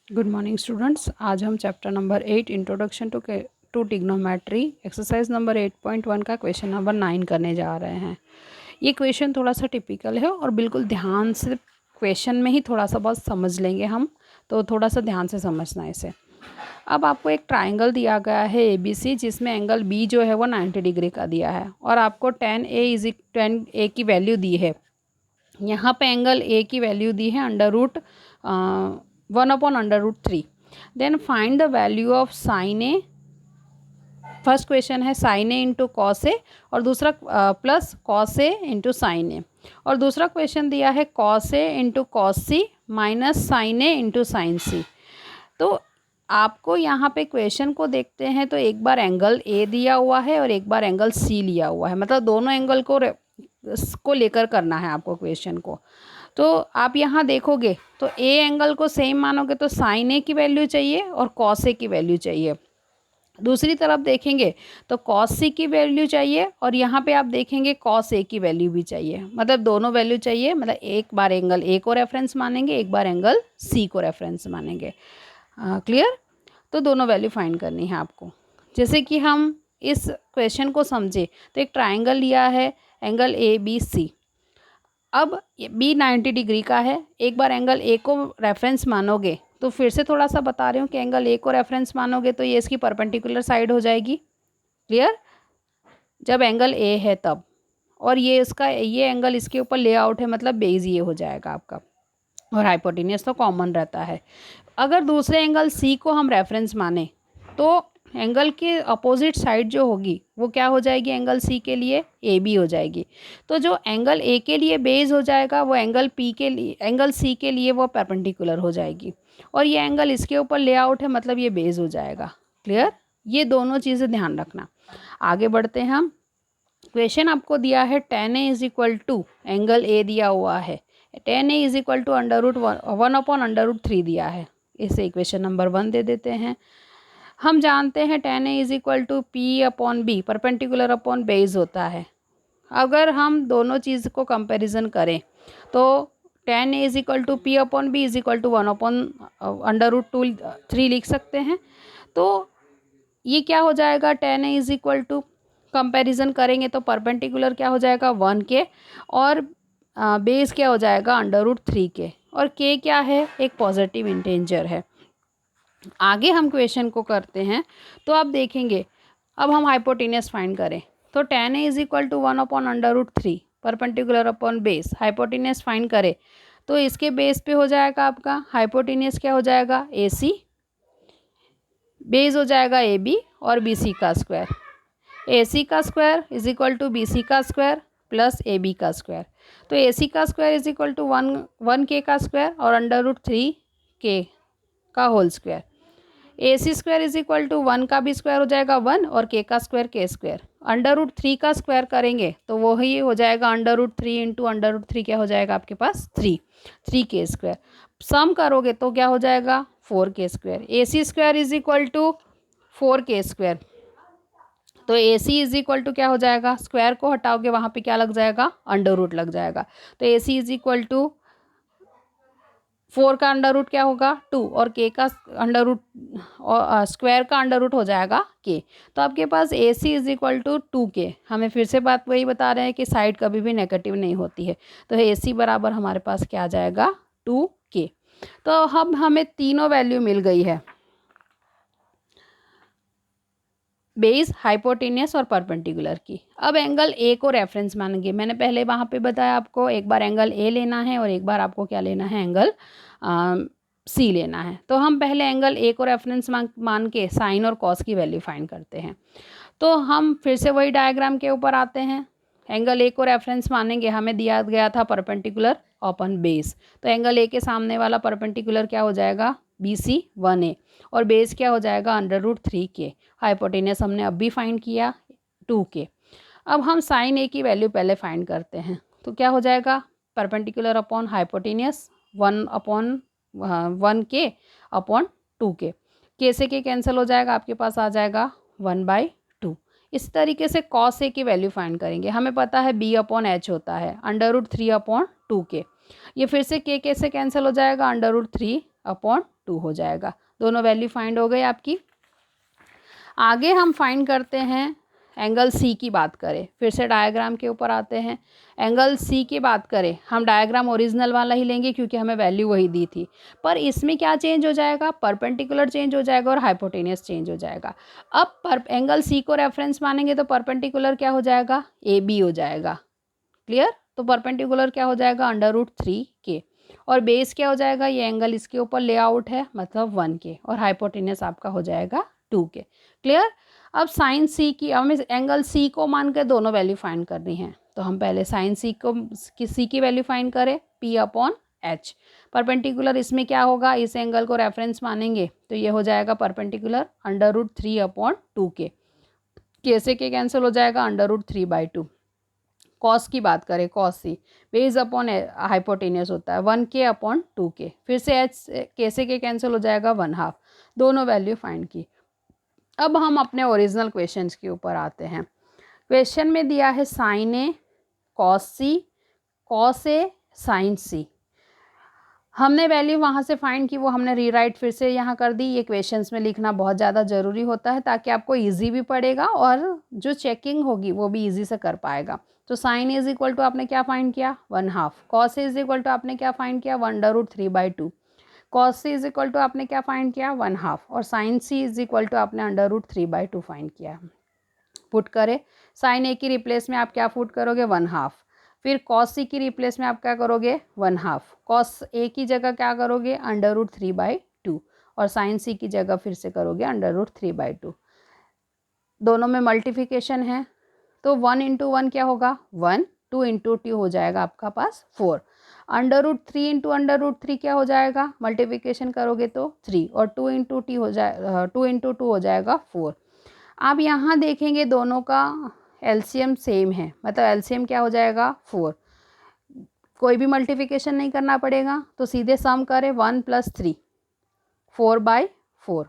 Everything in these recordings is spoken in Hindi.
Good morning students. आज हम chapter number 8 introduction to trigonometry exercise number 8.1 का क्वेश्चन नंबर 9 करने जा रहे हैं। ये क्वेश्चन थोड़ा सा टिपिकल है और बिल्कुल ध्यान से क्वेश्चन में ही थोड़ा सा बहुत समझ लेंगे हम, तो थोड़ा सा ध्यान से समझना है इसे। अब आपको एक ट्राइंगल दिया गया है ABC, जिसमें एंगल B जो है वो 90 डिग्री का दिया है और आपको 10A की वैल्यू दी है। यहाँ पे एंगल A की वैल्यू दी है √1/√3। Then find the value of sine A. First question है sine A into cos A और दूसरा plus cos A into sine A, और दूसरा क्वेश्चन दिया है cos A into cos C minus sine A into sine C. तो आपको यहाँ पे क्वेश्चन को देखते हैं तो एक बार एंगल ए दिया हुआ है और एक बार एंगल सी लिया हुआ है, मतलब दोनों एंगल को लेकर करना है आपको क्वेश्चन को। तो आप यहाँ देखोगे तो ए एंगल को सेम मानोगे तो साइन ए की वैल्यू चाहिए और कॉस ए की वैल्यू चाहिए। दूसरी तरफ देखेंगे तो कॉस सी की वैल्यू चाहिए और यहाँ पे आप देखेंगे कॉस ए की वैल्यू भी चाहिए, मतलब दोनों वैल्यू चाहिए। मतलब एक बार एंगल ए को रेफरेंस मानेंगे, एक बार एंगल सी को रेफरेंस मानेंगे। क्लियर? तो दोनों वैल्यू फाइंड करनी है आपको। जैसे कि हम इस क्वेश्चन को समझे तो एक ट्राइंगल लिया है एंगल ABC। अब B 90 डिग्री का है, एक बार एंगल A को रेफरेंस मानोगे तो फिर से थोड़ा सा बता रही हूँ कि एंगल A को रेफरेंस मानोगे तो ये इसकी परपेंडिकुलर साइड हो जाएगी। क्लियर? जब एंगल A है तब, और ये एंगल इसके ऊपर लेआउट है, मतलब बेस ये हो जाएगा आपका, और हाइपोटेन्यूस तो कॉमन रहता है। अगर दूसरे एंगल C को हम रेफरेंस माने तो एंगल के अपोजिट साइड जो होगी वो क्या हो जाएगी, एंगल C के लिए AB हो जाएगी। तो जो एंगल A के लिए बेस हो जाएगा वो एंगल C के लिए वो परपेंडिकुलर हो जाएगी, और ये एंगल इसके ऊपर लेआउट है, मतलब ये बेस हो जाएगा। क्लियर? ये दोनों चीज़ें ध्यान रखना। आगे बढ़ते हैं हम। क्वेश्चन आपको दिया है tan A = एंगल A दिया हुआ है, tan A = √1/√3 दिया है। इसे इक्वेशन नंबर 1 दे देते हैं। हम जानते हैं tan A = P/B, perpendicular upon base होता है। अगर हम दोनों चीज़ को कंपैरिजन करें तो tan A = P/B = 1/√3 लिख सकते हैं। तो ये क्या हो जाएगा, tan A = कंपैरिजन करेंगे तो परपेंडिकुलर क्या हो जाएगा 1 के, और बेस क्या हो जाएगा √3 के, और k क्या है, एक पॉजिटिव इंटीजर है। आगे हम क्वेश्चन को करते हैं तो आप देखेंगे, अब हम हाइपोटेन्यूस फाइंड करें तो tan A = 1/√3 perpendicular upon base. Hypotenuse find करें तो इसके बेस पे हो जाएगा आपका हाइपोटेन्यूस क्या हो जाएगा AC, बेस हो जाएगा AB और BC का स्क्वायर। AC का स्क्वायर = BC का स्क्वायर प्लस AB का स्क्वायर। तो AC का स्क्वायर = 1k का स्क्वायर और √3k का होल स्क्वायर। AC स्क्वायर = 1 का भी स्क्वायर हो जाएगा 1 और k का स्क्वायर k स्क्वायर। √3 का स्क्वायर करेंगे तो वो ही हो जाएगा √3 इंटू √3 क्या हो जाएगा आपके पास 3k स्क्वायर। सम करोगे तो क्या हो जाएगा 4k square. AC square = 4k square. तो AC = क्या हो जाएगा, स्क्वायर को हटाओगे वहाँ पे क्या लग जाएगा, अंडर लग जाएगा। तो AC = 4 का अंडर क्या होगा 2 और k का अंडर और स्क्वायर का अंडर हो जाएगा k। तो आपके पास AC = 2k। हमें फिर से बात वही बता रहे हैं कि साइड कभी भी नेगेटिव नहीं होती है, तो AC बराबर हमारे पास क्या आ जाएगा 2k। तो अब हमें तीनों वैल्यू मिल गई है, बेस, हाइपोटेन्यूस और परपेंडिकुलर की। अब एंगल A को रेफरेंस मानेंगे। मैंने पहले वहाँ पे बताया आपको, एक बार एंगल A लेना है और एक बार आपको क्या लेना है, एंगल C लेना है। तो हम पहले एंगल A को रेफरेंस मान के साइन और कॉस की वैल्यू फाइंड करते हैं। तो हम फिर से वही डायग्राम के ऊपर आते हैं। एंगल A को रेफरेंस मानेंगे, हमें दिया गया था परपेंडिकुलर अपॉन बेस। तो एंगल A के सामने वाला परपेंडिकुलर क्या हो जाएगा BC 1A, और बेस क्या हो जाएगा √3k। हाइपोटेन्यूस हमने अब भी फाइंड किया 2k। अब हम साइन A की वैल्यू पहले फाइंड करते हैं तो क्या हो जाएगा, perpendicular upon hypotenuse 1k upon 2k। k से k कैंसिल हो जाएगा, आपके पास आ जाएगा 1/2। इस तरीके से cos A की वैल्यू फाइंड करेंगे। हमें पता है B/H होता है √3/2k। ये फिर से k से कैंसिल हो जाएगा, √3 अपॉन 2 हो जाएगा। दोनों वैल्यू फाइंड हो गई आपकी। आगे हम फाइंड करते हैं एंगल सी की बात करें, फिर से डायग्राम के ऊपर आते हैं। एंगल सी की बात करें, हम डायग्राम ओरिजिनल वाला ही लेंगे क्योंकि हमें वैल्यू वही दी थी, पर इसमें क्या चेंज हो जाएगा, परपेंडिकुलर चेंज हो जाएगा और हाइपोटेनियस चेंज हो जाएगा। अब एंगल सी को रेफरेंस मानेंगे तो परपेंडिकुलर क्या हो जाएगा, ए बी हो जाएगा। क्लियर? तो परपेंडिकुलर क्या हो जाएगा, √3k, और बेस क्या हो जाएगा, ये एंगल इसके ऊपर लेआउट है मतलब 1k, और हाइपोटेनियस आपका हो जाएगा 2k। क्लियर? अब साइन सी की, हमें एंगल सी को मान कर दोनों वैल्यू फाइंड करनी है, तो हम पहले साइन सी को सी की वैल्यू फाइंड करें, P/H। परपेंडिकुलर इसमें क्या होगा, इस एंगल को रेफरेंस मानेंगे तो ये हो जाएगा परपेंडिकुलर √3/2k। कैसे के कैंसिल हो जाएगा, √3/2। कॉस की बात करें, कॉस सी बेस अपॉन हाइपोटेनियस होता है 1k/2k, फिर से एच कैसे के कैंसिल हो जाएगा 1/2। दोनों वैल्यू फाइंड की। अब हम अपने ओरिजिनल क्वेश्चंस के ऊपर आते हैं। क्वेश्चन में दिया है sine A cos C, cos A sign सी। हमने वैल्यू वहाँ से फाइंड की, वो हमने रीराइट फिर से यहाँ कर दी। ये क्वेश्चंस में लिखना बहुत ज़्यादा ज़रूरी होता है ताकि आपको इजी भी पड़ेगा और जो चेकिंग होगी वो भी इजी से कर पाएगा। तो साइन इज इक्वल टू आपने क्या फाइंड किया, 1/2। कॉस इज इक्वल टू आपने क्या फाइंड किया, 1√3/2। Cos C is equal to आपने क्या फाइंड किया, 1/2, और sine C is equal to आपने √3/2 फाइंड किया। पुट करें, साइन ए की रिप्लेस में आप क्या पुट करोगे, 1/2। फिर कॉस सी की रिप्लेस में आप क्या करोगे, 1/2। कॉस ए की जगह क्या करोगे, √3/2, और साइन सी की जगह फिर से करोगे √3/2। दोनों में मल्टीप्लिकेशन है तो 1 × 1 क्या होगा, 1, 2 × 2 हो जाएगा आपका पास 4। √3 × √3 क्या हो जाएगा, मल्टीप्लिकेशन करोगे तो 3, और 2 × t हो जाए 2 × 2 हो जाएगा 4। आप यहाँ देखेंगे दोनों का एलसीएम सेम है, मतलब एलसीएम क्या हो जाएगा, 4। कोई भी मल्टीप्लिकेशन नहीं करना पड़ेगा, तो सीधे सम करें, 1 + 3, 4/4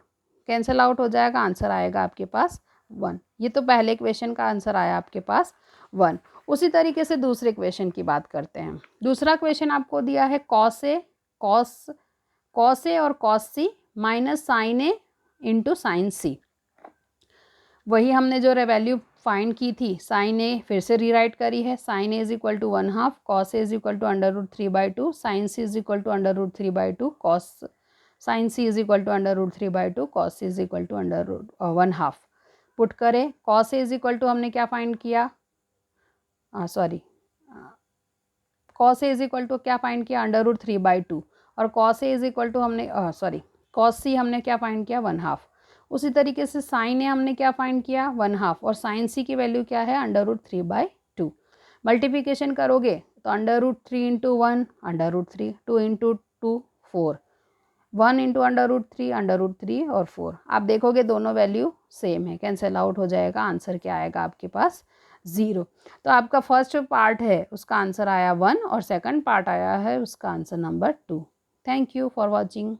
कैंसिल आउट हो जाएगा, आंसर आएगा आपके पास 1। ये तो पहले क्वेश्चन का आंसर आया आपके पास 1। उसी तरीके से दूसरे क्वेश्चन की बात करते हैं। दूसरा क्वेश्चन आपको दिया है कॉस ए और cos C minus sine A into sine सी। वही हमने जो वैल्यू फाइंड की थी, साइन ए फिर से रीराइट करी है, sine A is equal to 1/2, cos A is equal to √3/2, sine C is equal to √3/2, cos sine C is equal to √3/2, cos C is equal to 1/2। Put करें, cos A is equal to हमने क्या फाइंड किया, cos A is equal to क्या फाइंड किया, √3/2, और cos A is equal to हमने कॉस सी हमने क्या फाइंड किया, 1/2। उसी तरीके से साइन ए हमने क्या फाइंड किया, 1/2, और साइन सी की वैल्यू क्या है, √3/2। मल्टीप्लिकेशन करोगे तो √3 × 1 √3, 2 × 2 4, 1 × √3 और 4। आप देखोगे दोनों वैल्यू सेम है, कैंसिल आउट हो जाएगा, आंसर क्या आएगा आपके पास, 0। तो आपका फर्स्ट पार्ट है उसका आंसर आया 1, और सेकंड पार्ट आया है उसका answer number 2। Thank you for watching.